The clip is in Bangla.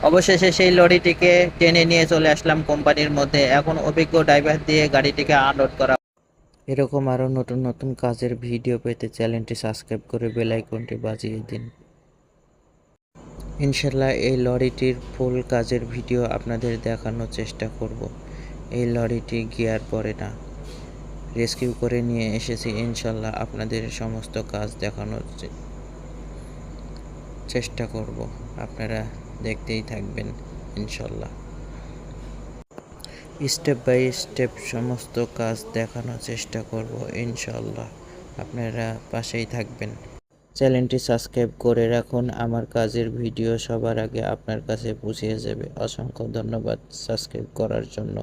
অবশেষে সেই লরিটিকে টেনে নিয়ে চলে আসলাম কোম্পানির মধ্যে। এখন অভিজ্ঞ ড্রাইভার দিয়ে গাড়িটিকে আনলোড করা। এরকম আরও নতুন নতুন কাজের ভিডিও পেতে চ্যানেলটি সাবস্ক্রাইব করে বেল আইকনটি বাজিয়ে দিন। ইনশাল্লাহ এই লরিটির ফুল কাজের ভিডিও আপনাদের দেখানোর চেষ্টা করব। এই লরিটি গিয়ার পড়ে না, রেস্কিউ করে নিয়ে এসেছি। ইনশাল্লাহ আপনাদের সমস্ত কাজ দেখানোর চেষ্টা করব, আপনারা দেখতেই থাকবেন ইনশাল্লাহ। স্টেপ বাই স্টেপ সমস্ত কাজ দেখানোর চেষ্টা করব ইনশাল্লাহ, আপনারা পাশেই থাকবেন। চ্যানেলটি সাবস্ক্রাইব করে রাখুন, আমার কাজের ভিডিও সবার আগে আপনার কাছে পৌঁছে যাবে। অসংখ্য ধন্যবাদ সাবস্ক্রাইব করার জন্য।